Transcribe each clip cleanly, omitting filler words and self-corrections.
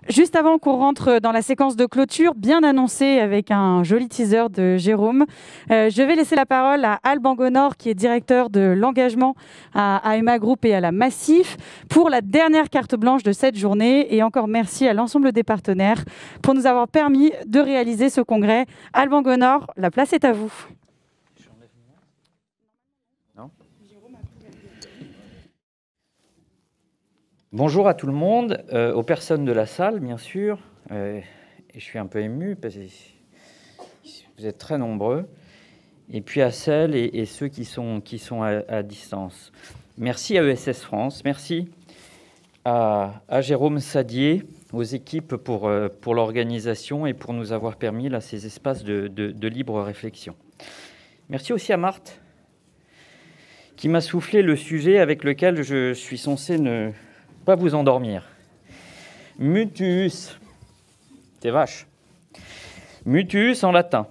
Juste avant qu'on rentre dans la séquence de clôture, bien annoncée avec un joli teaser de Jérôme, je vais laisser la parole à Alban Gonor, qui est directeur de l'engagement à Emma Group et à la Massif, pour la dernière carte blanche de cette journée. Et encore merci à l'ensemble des partenaires pour nous avoir permis de réaliser ce congrès. Alban Gonor, la place est à vous. Bonjour à tout le monde, aux personnes de la salle, bien sûr. Et je suis un peu ému parce que vous êtes très nombreux. Et puis à celles et ceux qui sont à distance. Merci à ESS France, merci à Jérôme Sadier, aux équipes pour l'organisation et pour nous avoir permis là, ces espaces de libre réflexion. Merci aussi à Marthe, qui m'a soufflé le sujet avec lequel je suis censé ne pas vous endormir. Mutuus, c'est vache. Mutuus en latin.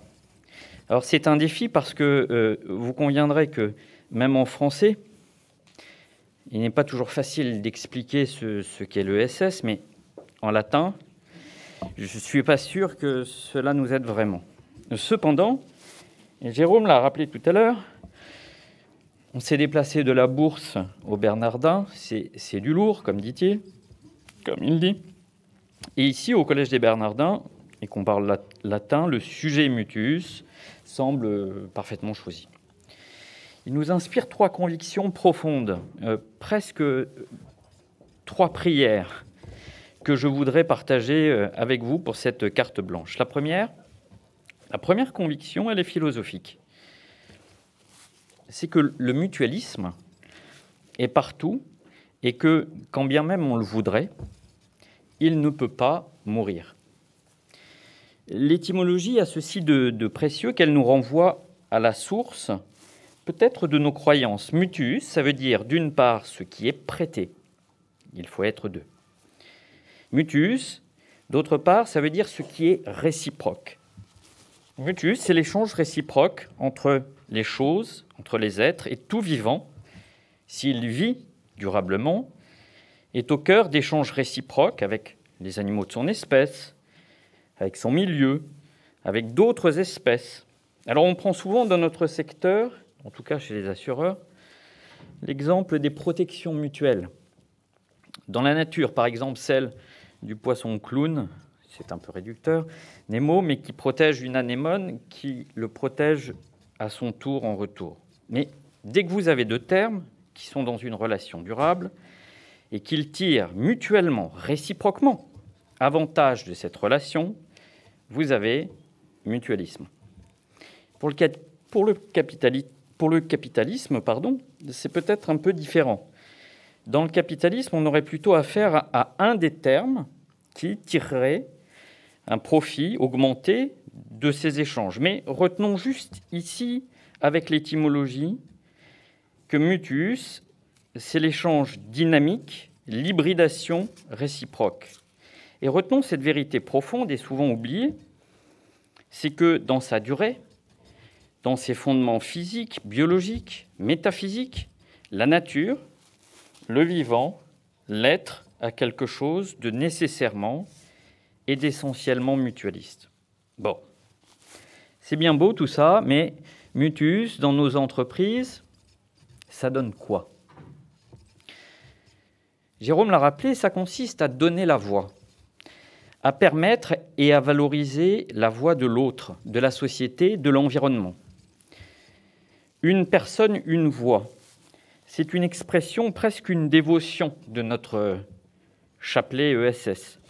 Alors c'est un défi parce que vous conviendrez que même en français, il n'est pas toujours facile d'expliquer ce qu'est l'ESS, mais en latin, je ne suis pas sûr que cela nous aide vraiment. Cependant, et Jérôme l'a rappelé tout à l'heure, on s'est déplacé de la Bourse au Bernardin, c'est du lourd, comme dit-il, comme il dit. Et ici, au Collège des Bernardins, et qu'on parle latin, le sujet mutuus semble parfaitement choisi. Il nous inspire trois convictions profondes, presque trois prières que je voudrais partager avec vous pour cette carte blanche. La première conviction, elle est philosophique. C'est que le mutualisme est partout et que, quand bien même on le voudrait, il ne peut pas mourir. L'étymologie a ceci de précieux qu'elle nous renvoie à la source, peut-être de nos croyances. Mutuus, ça veut dire d'une part ce qui est prêté. Il faut être deux. Mutuus, d'autre part, ça veut dire ce qui est réciproque. Mutuus, c'est l'échange réciproque entre les choses, entre les êtres, et tout vivant, s'il vit durablement, est au cœur d'échanges réciproques avec les animaux de son espèce, avec son milieu, avec d'autres espèces. Alors on prend souvent dans notre secteur, en tout cas chez les assureurs, l'exemple des protections mutuelles. Dans la nature, par exemple, celle du poisson clown, c'est un peu réducteur, Nemo, mais qui protège une anémone qui le protège à son tour en retour. Mais dès que vous avez deux termes qui sont dans une relation durable et qu'ils tirent mutuellement, réciproquement, avantage de cette relation, vous avez mutualisme. Pour le capitalisme, c'est peut-être un peu différent. Dans le capitalisme, on aurait plutôt affaire à un des termes qui tirerait un profit augmenté de ces échanges. Mais retenons juste ici, avec l'étymologie, que mutuus, c'est l'échange dynamique, l'hybridation réciproque. Et retenons cette vérité profonde et souvent oubliée, c'est que dans sa durée, dans ses fondements physiques, biologiques, métaphysiques, la nature, le vivant, l'être a quelque chose de nécessairement et d'essentiellement mutualiste. Bon, c'est bien beau tout ça, mais mutuus, dans nos entreprises, ça donne quoi? Jérôme l'a rappelé, ça consiste à donner la voix, à permettre et à valoriser la voix de l'autre, de la société, de l'environnement. Une personne, une voix. C'est une expression, presque une dévotion de notre chapelet ESS.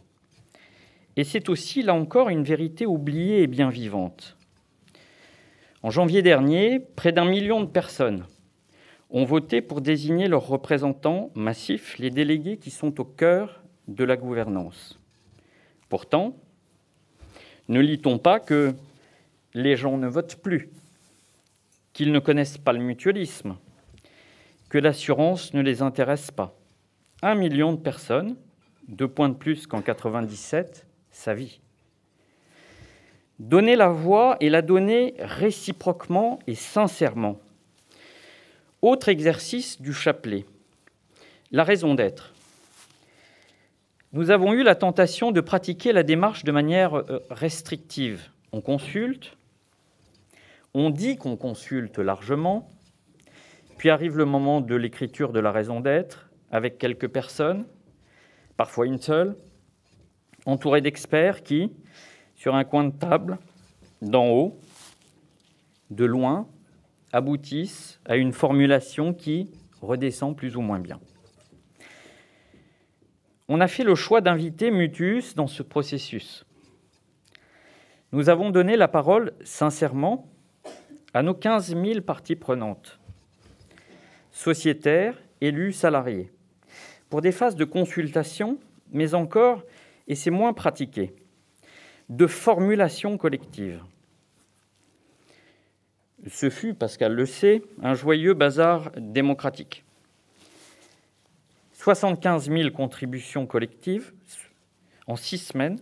Et c'est aussi, là encore, une vérité oubliée et bien vivante. En janvier dernier, près d'1 million de personnes ont voté pour désigner leurs représentants massifs, les délégués qui sont au cœur de la gouvernance. Pourtant, ne lit-on pas que les gens ne votent plus, qu'ils ne connaissent pas le mutualisme, que l'assurance ne les intéresse pas? 1 million de personnes, 2 points de plus qu'en 97, ça vit. Donner la voix et la donner réciproquement et sincèrement. Autre exercice du chapelet, la raison d'être. nous avons eu la tentation de pratiquer la démarche de manière restrictive. On consulte, on dit qu'on consulte largement, puis arrive le moment de l'écriture de la raison d'être, avec quelques personnes, parfois une seule, entourée d'experts qui, sur un coin de table, d'en haut, de loin, aboutissent à une formulation qui redescend plus ou moins bien. On a fait le choix d'inviter Mutuus dans ce processus. Nous avons donné la parole sincèrement à nos 15 000 parties prenantes, sociétaires, élus, salariés, pour des phases de consultation, mais encore, et c'est moins pratiqué, de formulation collective. Ce fut, Pascal le sait, un joyeux bazar démocratique. 75 000 contributions collectives en 6 semaines.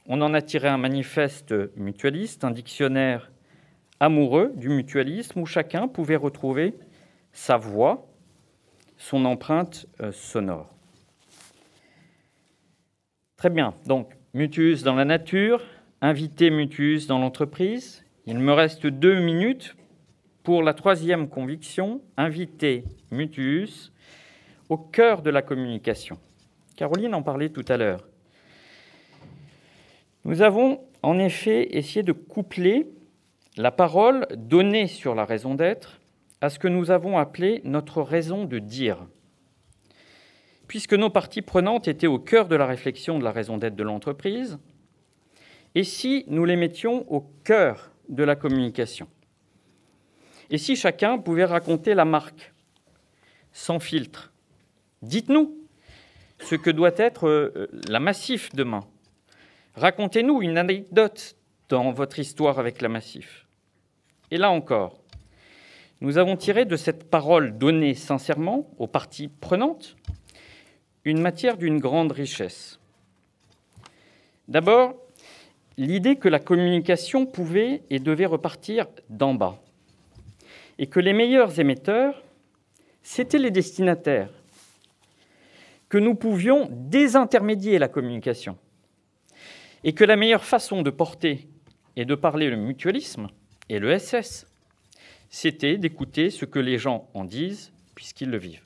On en a tiré un manifeste mutualiste, un dictionnaire amoureux du mutualisme où chacun pouvait retrouver sa voix, son empreinte sonore. Très bien, donc Mutuus dans la nature, inviter Mutuus dans l'entreprise. Il me reste 2 minutes pour la 3e conviction, inviter Mutuus au cœur de la communication. Caroline en parlait tout à l'heure. Nous avons en effet essayé de coupler la parole donnée sur la raison d'être à ce que nous avons appelé notre raison de dire. Puisque nos parties prenantes étaient au cœur de la réflexion de la raison d'être de l'entreprise, et si nous les mettions au cœur de la communication? Et si chacun pouvait raconter la marque, sans filtre? Dites-nous ce que doit être la Massif demain. Racontez-nous une anecdote dans votre histoire avec la Massif. Et là encore, nous avons tiré de cette parole donnée sincèrement aux parties prenantes une matière d'une grande richesse. D'abord, l'idée que la communication pouvait et devait repartir d'en bas, et que les meilleurs émetteurs, c'étaient les destinataires, que nous pouvions désintermédier la communication, et que la meilleure façon de porter et de parler le mutualisme et le SS, c'était d'écouter ce que les gens en disent, puisqu'ils le vivent.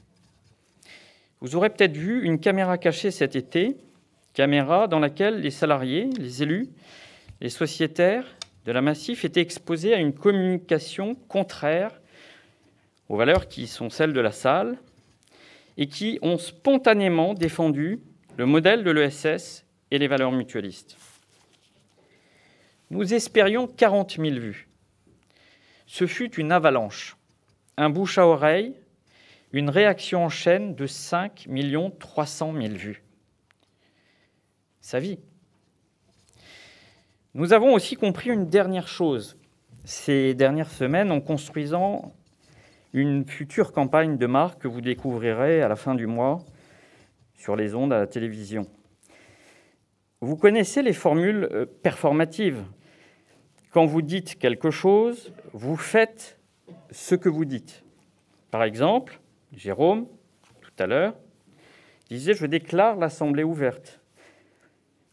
Vous aurez peut-être vu une caméra cachée cet été, caméra dans laquelle les salariés, les élus, les sociétaires de la Massif étaient exposés à une communication contraire aux valeurs qui sont celles de la salle et qui ont spontanément défendu le modèle de l'ESS et les valeurs mutualistes. Nous espérions 40 000 vues. Ce fut une avalanche, un bouche à oreille, une réaction en chaîne de 5 300 000 vues. Sa vie. Nous avons aussi compris une dernière chose ces dernières semaines en construisant une future campagne de marque que vous découvrirez à la fin du mois sur les ondes à la télévision. Vous connaissez les formules performatives. Quand vous dites quelque chose, vous faites ce que vous dites. Par exemple, Jérôme, tout à l'heure, disait « Je déclare l'Assemblée ouverte.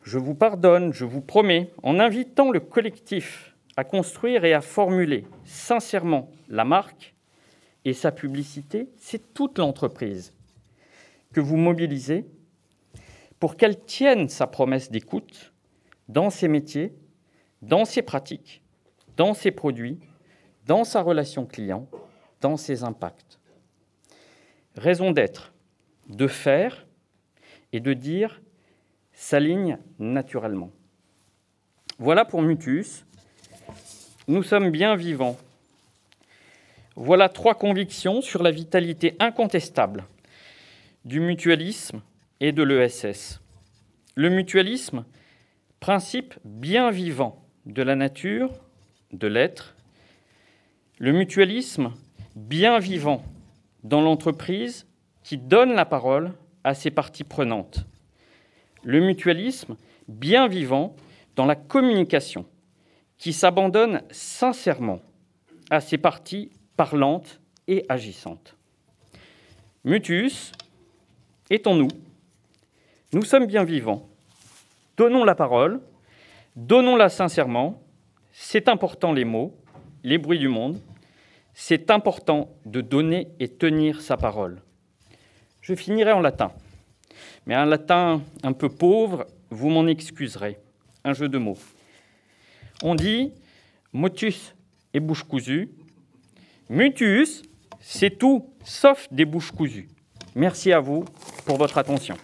Je vous pardonne, je vous promets », en invitant le collectif à construire et à formuler sincèrement la marque et sa publicité. C'est toute l'entreprise que vous mobilisez pour qu'elle tienne sa promesse d'écoute dans ses métiers, dans ses pratiques, dans ses produits, dans sa relation client, dans ses impacts. Raison d'être, de faire et de dire s'alignent naturellement. Voilà pour Mutuus. Nous sommes bien vivants. Voilà 3 convictions sur la vitalité incontestable du mutualisme et de l'ESS. Le mutualisme, principe bien vivant de la nature, de l'être. Le mutualisme, bien vivant dans l'entreprise qui donne la parole à ses parties prenantes. Le mutualisme, bien vivant dans la communication qui s'abandonne sincèrement à ses parties parlantes et agissantes. Mutuus est en nous. Nous sommes bien vivants. Donnons la parole, donnons-la sincèrement. C'est important les mots, les bruits du monde. C'est important de donner et tenir sa parole. Je finirai en latin. Mais un latin un peu pauvre, vous m'en excuserez. Un jeu de mots. On dit motus et bouche cousue. Mutus, c'est tout sauf des bouches cousues. Merci à vous pour votre attention.